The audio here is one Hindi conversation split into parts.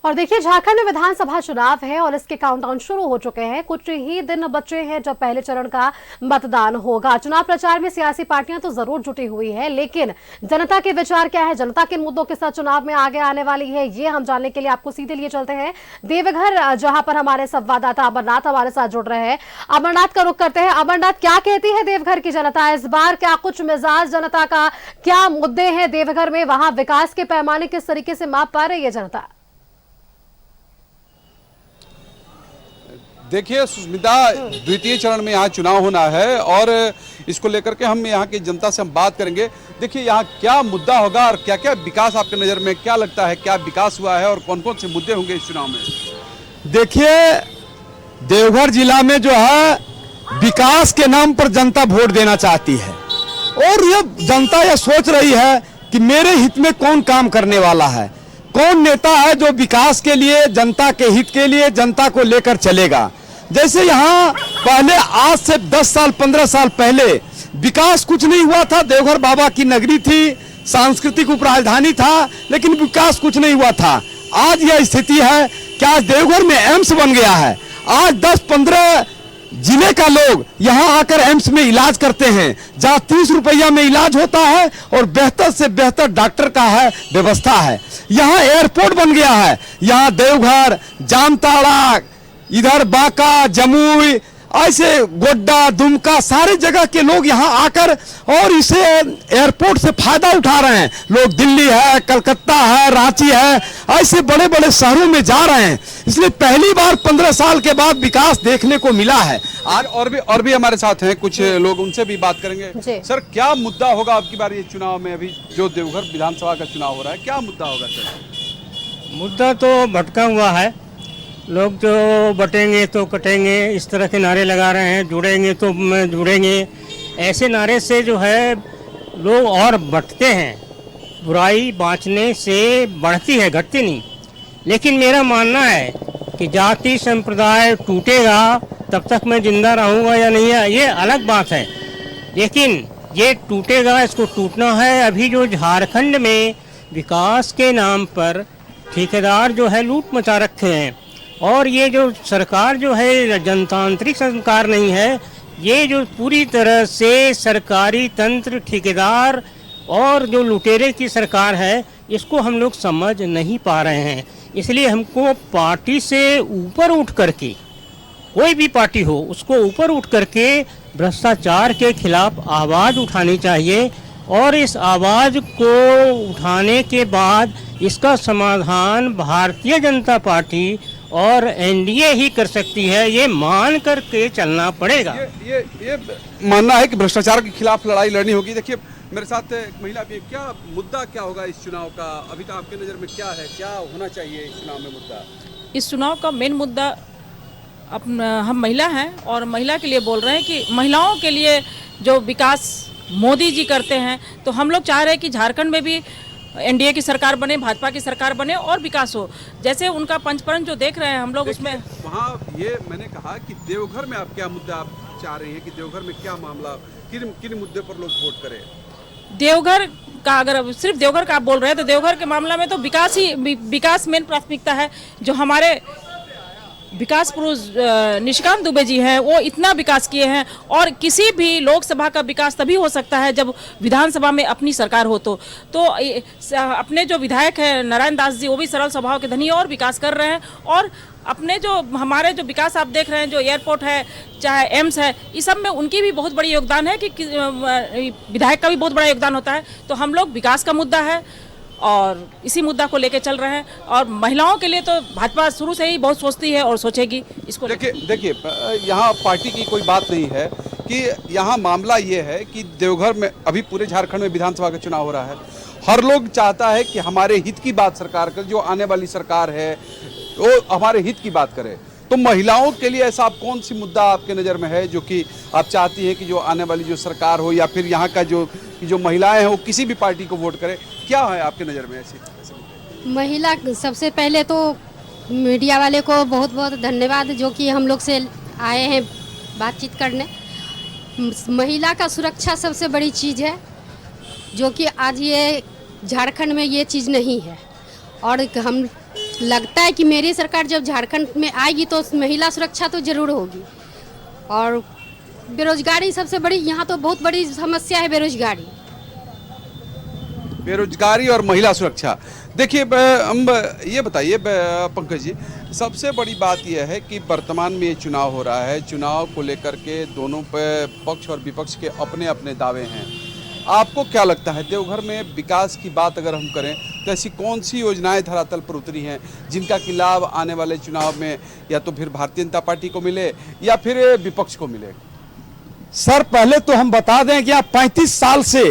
और देखिए, झारखंड में विधानसभा चुनाव है और इसके काउंटडाउन शुरू हो चुके हैं। कुछ ही दिन बचे हैं जब पहले चरण का मतदान होगा। चुनाव प्रचार में सियासी पार्टियां तो जरूर जुटी हुई है, लेकिन जनता के विचार क्या है, जनता किन मुद्दों के साथ चुनाव में आगे आने वाली है, ये हम जानने के लिए आपको सीधे लिए चलते हैं देवघर, जहां पर हमारे संवाददाता अमरनाथ हमारे साथ जुड़ रहे हैं। अमरनाथ का रुख करते हैं। अमरनाथ, क्या कहती है देवघर की जनता इस बार? क्या कुछ मिजाज जनता का, क्या मुद्दे हैं देवघर में? वहां विकास के पैमाने किस तरीके से माप पा रही है जनता? देखिए सुष्मिता, द्वितीय चरण में यहाँ चुनाव होना है और इसको लेकर के हम यहाँ की जनता से हम बात करेंगे। देखिए यहाँ क्या मुद्दा होगा और क्या क्या विकास आपके नज़र में क्या लगता है, क्या विकास हुआ है और कौन कौन से मुद्दे होंगे इस चुनाव में? देखिए, देवघर जिला में जो है विकास के नाम पर जनता वोट देना चाहती है और ये जनता यह सोच रही है कि मेरे हित में कौन काम करने वाला है, कौन नेता है जो विकास के लिए, जनता के हित के लिए जनता को लेकर चलेगा। जैसे यहाँ पहले आज से 10 साल 15 साल पहले विकास कुछ नहीं हुआ था। देवघर बाबा की नगरी थी, सांस्कृतिक उपराजधानी था, लेकिन विकास कुछ नहीं हुआ था। आज यह स्थिति है कि आज देवघर में एम्स बन गया है। आज 10-15 जिले का लोग यहाँ आकर एम्स में इलाज करते हैं, जहाँ 30 रुपया में इलाज होता है और बेहतर से बेहतर डॉक्टर का है व्यवस्था है। यहाँ एयरपोर्ट बन गया है। यहाँ देवघर, जामताड़ा, इधर बांका, जमुई, ऐसे गोड्डा, दुमका, सारे जगह के लोग यहाँ आकर और इसे एयरपोर्ट से फायदा उठा रहे हैं। लोग दिल्ली है, कलकत्ता है, रांची है, ऐसे बड़े बड़े शहरों में जा रहे हैं। इसलिए पहली बार 15 साल के बाद विकास देखने को मिला है। आज और भी हमारे साथ हैं कुछ लोग, उनसे भी बात करेंगे। सर, क्या मुद्दा होगा आपकी बार ये चुनाव में? अभी जो देवघर विधानसभा का चुनाव हो रहा है, क्या मुद्दा होगा सर? मुद्दा तो भटका हुआ है। लोग जो बटेंगे तो कटेंगे इस तरह के नारे लगा रहे हैं, जुड़ेंगे तो जुड़ेंगे, ऐसे नारे से जो है लोग और बंटते हैं। बुराई बांटने से बढ़ती है, घटती नहीं। लेकिन मेरा मानना है कि जाति संप्रदाय टूटेगा तब तक मैं जिंदा रहूँगा या नहीं है ये अलग बात है, लेकिन ये टूटेगा, इसको टूटना है। अभी जो झारखंड में विकास के नाम पर ठेकेदार जो है लूट मचा रखे हैं और ये जो सरकार जो है जनतांत्रिक सरकार नहीं है, ये जो पूरी तरह से सरकारी तंत्र, ठेकेदार और जो लुटेरे की सरकार है, इसको हम लोग समझ नहीं पा रहे हैं। इसलिए हमको पार्टी से ऊपर उठ करके, कोई भी पार्टी हो उसको ऊपर उठ करके भ्रष्टाचार के खिलाफ आवाज़ उठानी चाहिए और इस आवाज़ को उठाने के बाद इसका समाधान भारतीय जनता पार्टी और एनडीए ही कर सकती है, ये मान करके चलना पड़ेगा। ये मानना है कि भ्रष्टाचार के खिलाफ लड़ाई लड़नी होगी। देखिए मेरे साथ एक महिला भी, क्या मुद्दा क्या होगा इस चुनाव का? अभी तक आपके नज़र में क्या है, क्या होना चाहिए इस चुनाव में मुद्दा? इस चुनाव का मेन मुद्दा हम महिला हैं और महिला के लिए बोल रहे हैं कि महिलाओं के लिए जो विकास मोदी जी करते हैं, तो हम लोग चाह रहे हैं कि झारखंड में भी एनडीए की सरकार बने, भाजपा की सरकार बने और विकास हो। जैसे उनका पंचपरन जो देख रहे हैं हम लोग, उसमें वहाँ ये मैंने कहा कि देवघर में आप क्या मुद्दा आप चाह रही हैं कि देवघर में क्या मामला, किन मुद्दे पर लोग वोट करें? देवघर का अगर सिर्फ देवघर का आप बोल रहे हैं तो देवघर के मामला में तो विकास मेन प्राथमिकता है। जो हमारे विकास पुरुष निशिकांत दुबे जी हैं, वो इतना विकास किए हैं और किसी भी लोकसभा का विकास तभी हो सकता है जब विधानसभा में अपनी सरकार हो। तो अपने जो विधायक हैं नारायण दास जी, वो भी सरल स्वभाव के धनी और विकास कर रहे हैं। और अपने जो हमारे जो विकास आप देख रहे हैं, जो एयरपोर्ट है, चाहे एम्स है, इस सब में उनकी भी बहुत बड़ी योगदान है कि विधायक का भी बहुत बड़ा योगदान होता है। तो हम लोग विकास का मुद्दा है और इसी मुद्दा को लेकर चल रहे हैं। और महिलाओं के लिए तो भाजपा शुरू से ही बहुत सोचती है और सोचेगी इसको। देखिए यहाँ पार्टी की कोई बात नहीं है कि यहाँ मामला ये है कि देवघर में अभी पूरे झारखंड में विधानसभा का चुनाव हो रहा है। हर लोग चाहता है कि हमारे हित की बात सरकार करे, जो आने वाली सरकार है वो हमारे हित की बात करे। तो महिलाओं के लिए ऐसा आप कौन सी मुद्दा आपके नज़र में है जो कि आप चाहती हैं कि जो आने वाली जो सरकार हो या फिर यहाँ का जो महिलाएं हैं वो किसी भी पार्टी को वोट करे? क्या है आपके नज़र में ऐसे? महिला, सबसे पहले तो मीडिया वाले को बहुत बहुत धन्यवाद जो कि हम लोग से आए हैं बातचीत करने। महिला का सुरक्षा सबसे बड़ी चीज़ है, जो कि आज ये झारखंड में ये चीज़ नहीं है। और हम लगता है कि मेरी सरकार जब झारखंड में आएगी तो महिला सुरक्षा तो जरूर होगी। और बेरोजगारी सबसे बड़ी, यहाँ तो बहुत बड़ी समस्या है बेरोजगारी। बेरोजगारी और महिला सुरक्षा। देखिए हम ये बताइए पंकज जी, सबसे बड़ी बात यह है कि वर्तमान में ये चुनाव हो रहा है, चुनाव को लेकर के दोनों पक्ष और विपक्ष के अपने अपने दावे हैं। आपको क्या लगता है देवघर में विकास की बात अगर हम करें तो ऐसी कौन सी योजनाएं धरातल पर उतरी हैं जिनका कि लाभ आने वाले चुनाव में या तो फिर भारतीय जनता पार्टी को मिले या फिर विपक्ष को मिले? सर पहले तो हम बता दें कि आप 35 साल से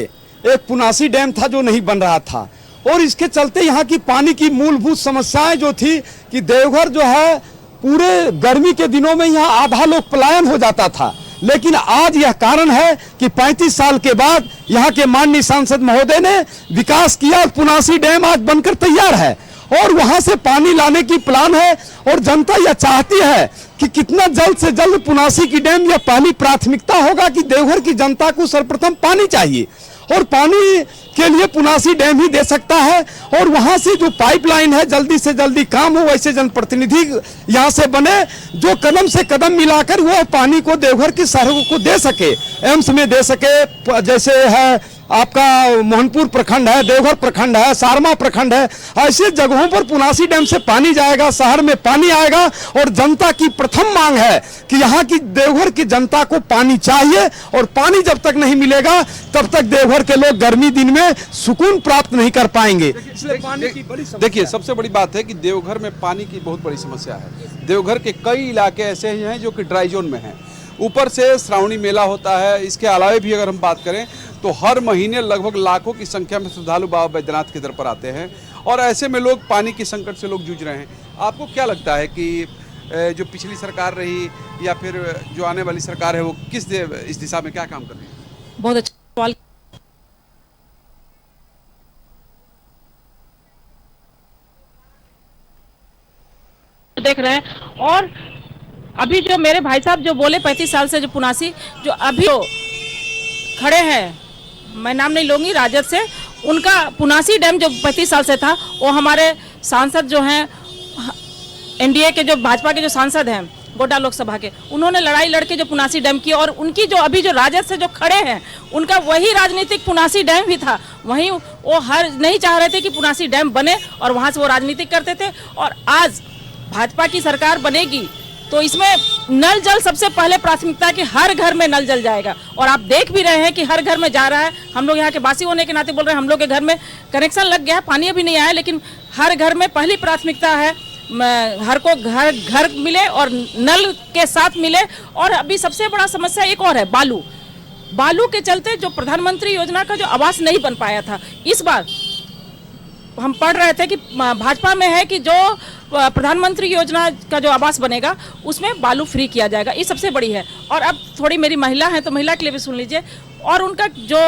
एक पुनासी डैम था जो नहीं बन रहा था, और इसके चलते यहाँ की पानी की मूलभूत समस्याएं जो थी कि देवघर जो है पूरे गर्मी के दिनों में यहाँ आधा लोग पलायन हो जाता था। लेकिन आज यह कारण है कि 35 साल के बाद यहाँ के माननीय सांसद महोदय ने विकास किया और पुनासी डैम आज बनकर तैयार है और वहां से पानी लाने की प्लान है। और जनता यह चाहती है कि कितना जल्द से जल्द पुनासी की डैम, यह पहली प्राथमिकता होगा कि देवघर की जनता को सर्वप्रथम पानी चाहिए और पानी के लिए पुनासी डैम ही दे सकता है। और वहां से जो पाइपलाइन है जल्दी से जल्दी काम हो, वैसे जनप्रतिनिधि यहां से बने जो कदम से कदम मिलाकर वो पानी को देवघर की शहरों को दे सके, एम्स में दे सके। जैसे है आपका मोहनपुर प्रखंड है, देवघर प्रखंड है, सारमा प्रखंड है, ऐसे जगहों पर पुनासी डैम से पानी जाएगा, शहर में पानी आएगा। और जनता की प्रथम मांग है कि यहाँ की देवघर की जनता को पानी चाहिए और पानी जब तक नहीं मिलेगा तब तक देवघर के लोग गर्मी दिन में सुकून प्राप्त नहीं कर पाएंगे। देखिए सबसे बड़ी बात है कि देवघर में पानी की बहुत बड़ी समस्या है। देवघर के कई इलाके ऐसे हैं जो कि ड्राई जोन में हैं। ऊपर से श्रावणी मेला होता है, इसके अलावा भी अगर हम बात करें तो हर महीने लगभग लाखों की संख्या में श्रद्धालु बाबा बैद्यनाथ के दर पर आते हैं और ऐसे में लोग पानी की संकट से लोग जूझ रहे हैं। आपको क्या लगता है कि जो पिछली सरकार रही या फिर जो आने वाली सरकार है वो इस दिशा में क्या काम कर रही है? बहुत अच्छा सवाल। देख रहे हैं। और अभी जो मेरे भाई साहब जो बोले 35 साल से जो पुनासी जो अभी खड़े हैं, मैं नाम नहीं लूंगी, राजद से, उनका पुनासी डैम जो 35 साल से था वो हमारे सांसद जो हैं एनडीए के जो भाजपा के जो सांसद हैं गोड्डा लोकसभा के, उन्होंने लड़ाई लड़के जो पुनासी डैम की और उनकी जो अभी जो राजद से जो खड़े हैं उनका वही राजनीतिक पुनासी डैम ही था। वहीं वो हर नहीं चाह रहे थे कि पुनासी डैम बने और वहां से वो राजनीतिक करते थे। और आज भाजपा की सरकार बनेगी तो इसमें नल जल सबसे पहले प्राथमिकता है कि हर घर में नल जल जाएगा। और आप देख भी रहे हैं कि हर घर में जा रहा है। हम लोग यहाँ के वासी होने के नाते बोल रहे हैं, हम लोग के घर में कनेक्शन लग गया है, पानी अभी नहीं आया, लेकिन हर घर में पहली प्राथमिकता है हर को घर मिले और नल के साथ मिले। और अभी सबसे बड़ा समस्या एक और है, बालू के चलते जो प्रधानमंत्री योजना का जो आवास नहीं बन पाया था, इस बार हम पढ़ रहे थे कि भाजपा में है कि जो प्रधानमंत्री योजना का जो आवास बनेगा उसमें बालू फ्री किया जाएगा, ये सबसे बड़ी है। और अब थोड़ी मेरी महिला है तो महिला के लिए भी सुन लीजिए। और उनका जो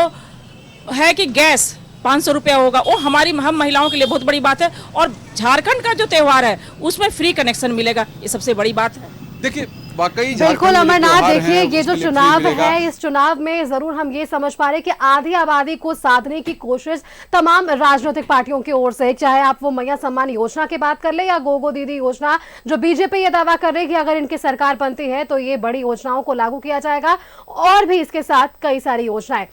है कि गैस 500 रुपया होगा, वो हम महिलाओं के लिए बहुत बड़ी बात है। और झारखंड का जो त्यौहार है उसमें फ्री कनेक्शन मिलेगा, ये सबसे बड़ी बात है। देखिए वाकई बिल्कुल अमरनाथ, देखिए ये जो चुनाव है, इस चुनाव में जरूर हम ये समझ पा रहे हैं कि आधी आबादी को साधने की कोशिश तमाम राजनीतिक पार्टियों की ओर से, चाहे आप वो मैया सम्मान योजना की बात कर ले या गोगो दीदी योजना, जो बीजेपी ये दावा कर रही है कि अगर इनकी सरकार बनती है तो ये बड़ी योजनाओं को लागू किया जाएगा, और भी इसके साथ कई सारी योजनाएं।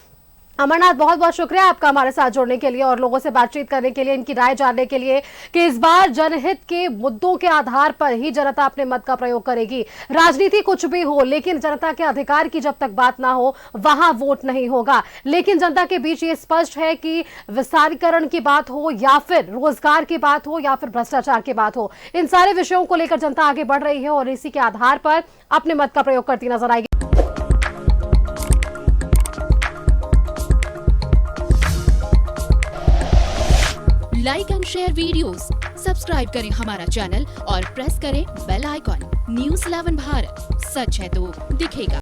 अमरनाथ, बहुत बहुत शुक्रिया आपका हमारे साथ जुड़ने के लिए और लोगों से बातचीत करने के लिए, इनकी राय जानने के लिए कि इस बार जनहित के मुद्दों के आधार पर ही जनता अपने मत का प्रयोग करेगी। राजनीति कुछ भी हो, लेकिन जनता के अधिकार की जब तक बात ना हो वहां वोट नहीं होगा। लेकिन जनता के बीच ये स्पष्ट है कि विस्तारीकरण की बात हो या फिर रोजगार की बात हो या फिर भ्रष्टाचार की बात हो, इन सारे विषयों को लेकर जनता आगे बढ़ रही है और इसी के आधार पर अपने मत का प्रयोग करती नजर आएगी। Like and share videos, subscribe करें हमारा चैनल और प्रेस करें बेल आइकॉन। न्यूज़ 11 भारत, सच है तो दिखेगा।